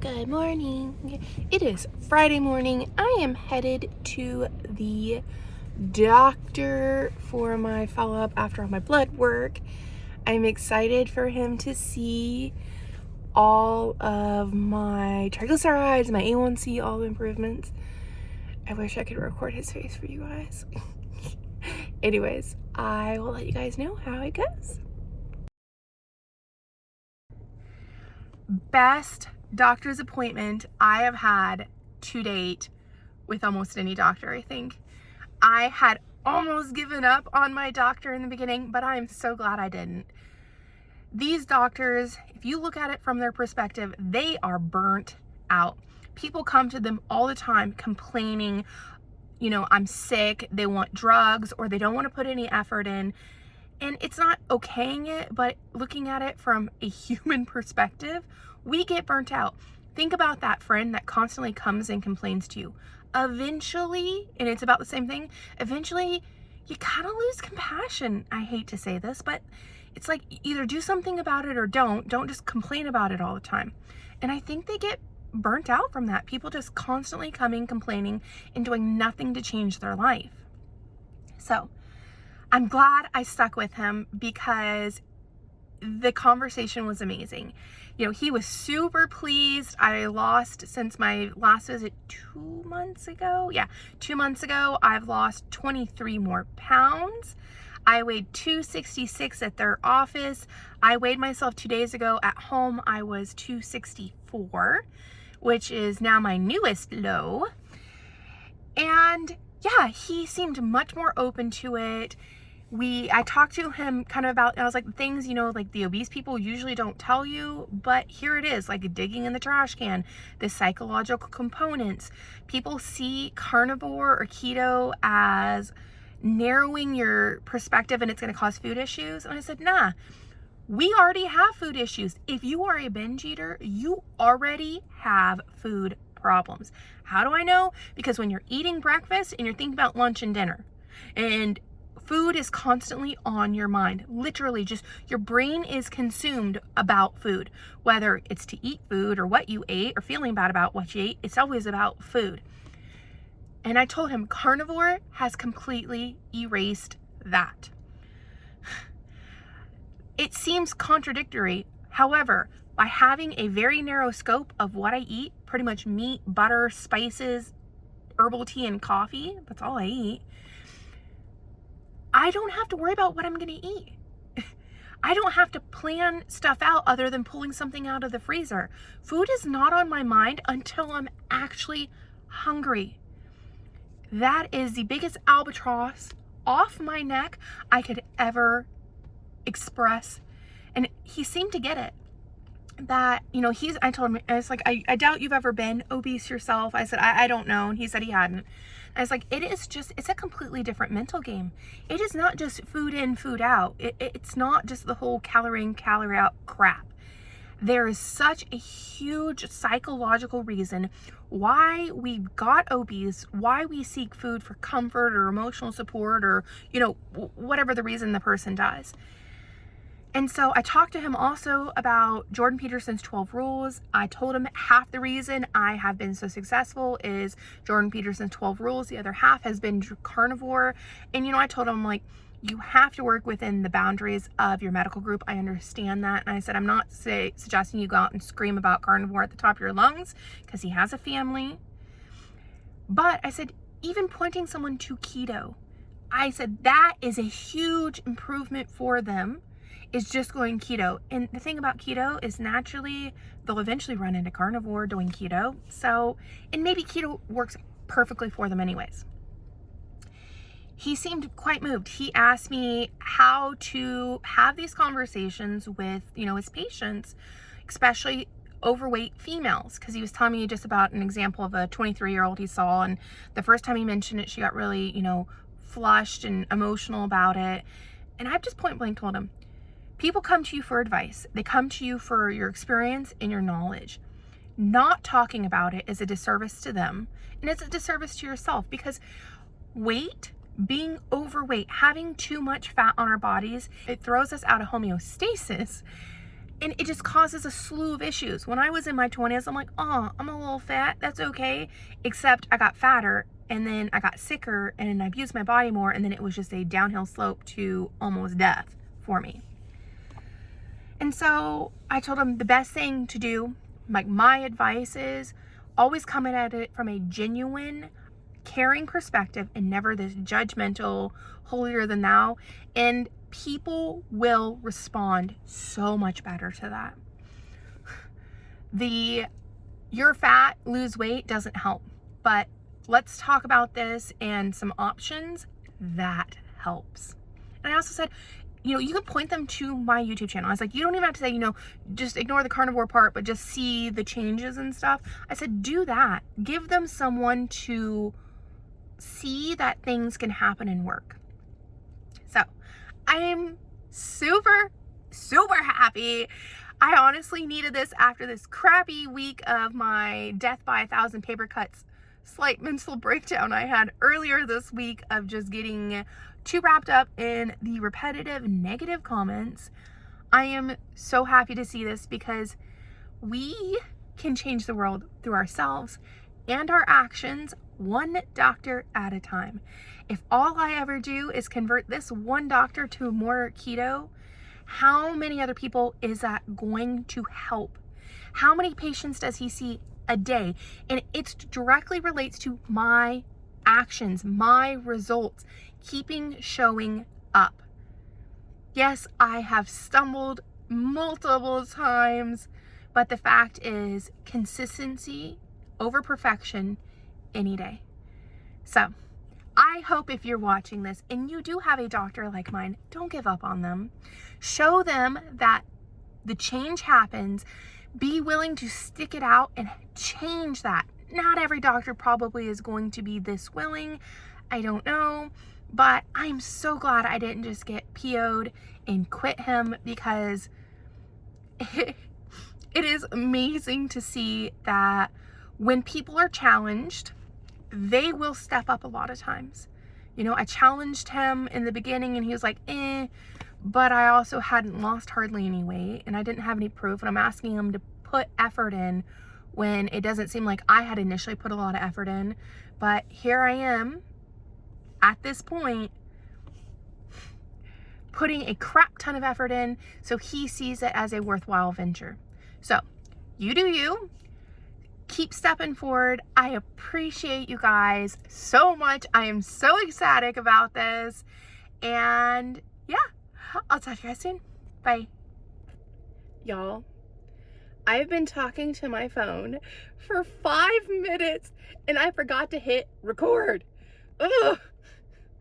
Good morning. It is Friday morning. I am headed to the doctor for my follow-up after all my blood work. I'm excited for him to see all of my triglycerides, my A1C, all the improvements. I wish I could record his face for you guys. Anyways, I will let you guys know how it goes. Best doctor's appointment I have had to date with almost any doctor, I think. I had almost given up on my doctor in the beginning, but I'm so glad I didn't. These doctors, if you look at it from their perspective, they are burnt out. People come to them all the time complaining, I'm sick, they want drugs, or they don't want to put any effort in. And it's not okaying it, but looking at it from a human perspective, we get burnt out. Think about that friend that constantly comes and complains to you. Eventually, and it's about the same thing, eventually you kind of lose compassion. I hate to say this, but it's like either do something about it or don't just complain about it all the time. And I think they get burnt out from that. People just constantly coming, complaining, and doing nothing to change their life. So I'm glad I stuck with him because the conversation was amazing. He was super pleased. I lost, since my last visit 2 months ago. Yeah, 2 months ago, I've lost 23 more pounds. I weighed 266 at their office. I weighed myself 2 days ago at home. I was 264, which is now my newest low. And yeah, he seemed much more open to it. I talked to him kind of about, I was like, things, like the obese people usually don't tell you, but here it is, like digging in the trash can, the psychological components. People see carnivore or keto as narrowing your perspective and it's going to cause food issues. And I said, nah, we already have food issues. If you are a binge eater, you already have food problems. How do I know? Because when you're eating breakfast and you're thinking about lunch and dinner, and food is constantly on your mind. Literally, just your brain is consumed about food. Whether it's to eat food or what you ate or feeling bad about what you ate, it's always about food. And I told him carnivore has completely erased that. It seems contradictory. However, by having a very narrow scope of what I eat, pretty much meat, butter, spices, herbal tea, and coffee, that's all I eat, I don't have to worry about what I'm going to eat. I don't have to plan stuff out other than pulling something out of the freezer. Food is not on my mind until I'm actually hungry. That is the biggest albatross off my neck I could ever express. And he seemed to get it. That, I told him, I was like, I doubt you've ever been obese yourself. I said, I don't know. And he said he hadn't. I was like, it's a completely different mental game. It is not just food in, food out. It's not just the whole calorie in, calorie out crap. There is such a huge psychological reason why we got obese, why we seek food for comfort or emotional support or, whatever the reason the person does. And so I talked to him also about Jordan Peterson's 12 rules. I told him half the reason I have been so successful is Jordan Peterson's 12 rules. The other half has been carnivore. And, I told him, you have to work within the boundaries of your medical group. I understand that. And I said, I'm not suggesting you go out and scream about carnivore at the top of your lungs because he has a family. But I said, even pointing someone to keto, I said, that is a huge improvement for them. Is just going keto. And the thing about keto is naturally they'll eventually run into carnivore doing keto. So, and maybe keto works perfectly for them anyways. He seemed quite moved. He asked me how to have these conversations with, his patients, especially overweight females, because he was telling me just about an example of a 23-year-old he saw, and the first time he mentioned it, she got really, flushed and emotional about it. And I've just point blank told him, people come to you for advice. They come to you for your experience and your knowledge. Not talking about it is a disservice to them, and it's a disservice to yourself, because being overweight, having too much fat on our bodies, it throws us out of homeostasis. And it just causes a slew of issues. When I was in my 20s, I'm like, oh, I'm a little fat. That's okay. Except I got fatter, and then I got sicker, and I abused my body more, and then it was just a downhill slope to almost death for me. And so I told him the best thing to do, like my advice is always come at it from a genuine, caring perspective and never this judgmental, holier than thou. And people will respond so much better to that. You're fat, lose weight doesn't help. But let's talk about this and some options that helps. And I also said, you can point them to my YouTube channel. I was like, you don't even have to say, just ignore the carnivore part, but just see the changes and stuff. I said, do that. Give them someone to see that things can happen and work. So I'm super, super happy. I honestly needed this after this crappy week of my death by 1,000 paper cuts slight mental breakdown I had earlier this week of just getting too wrapped up in the repetitive negative comments. I am so happy to see this because we can change the world through ourselves and our actions, one doctor at a time. If all I ever do is convert this one doctor to more keto, how many other people is that going to help? How many patients does he see a day? And it directly relates to my actions, my results, keeping showing up. Yes, I have stumbled multiple times, but the fact is consistency over perfection any day. So I hope if you're watching this and you do have a doctor like mine, don't give up on them. Show them that the change happens. Be willing to stick it out and change that. Not every doctor probably is going to be this willing. I don't know, but I'm so glad I didn't just get PO'd and quit him, because it is amazing to see that when people are challenged, they will step up a lot of times. I challenged him in the beginning and he was like, but I also hadn't lost hardly any weight and I didn't have any proof, and I'm asking him to put effort in when it doesn't seem like I had initially put a lot of effort in. But here I am at this point putting a crap ton of effort in, so he sees it as a worthwhile venture. So you do you. Keep stepping forward. I appreciate you guys so much. I am so ecstatic about this. And yeah, I'll talk to you guys soon. Bye. Y'all, I've been talking to my phone for 5 minutes and I forgot to hit record. Ugh.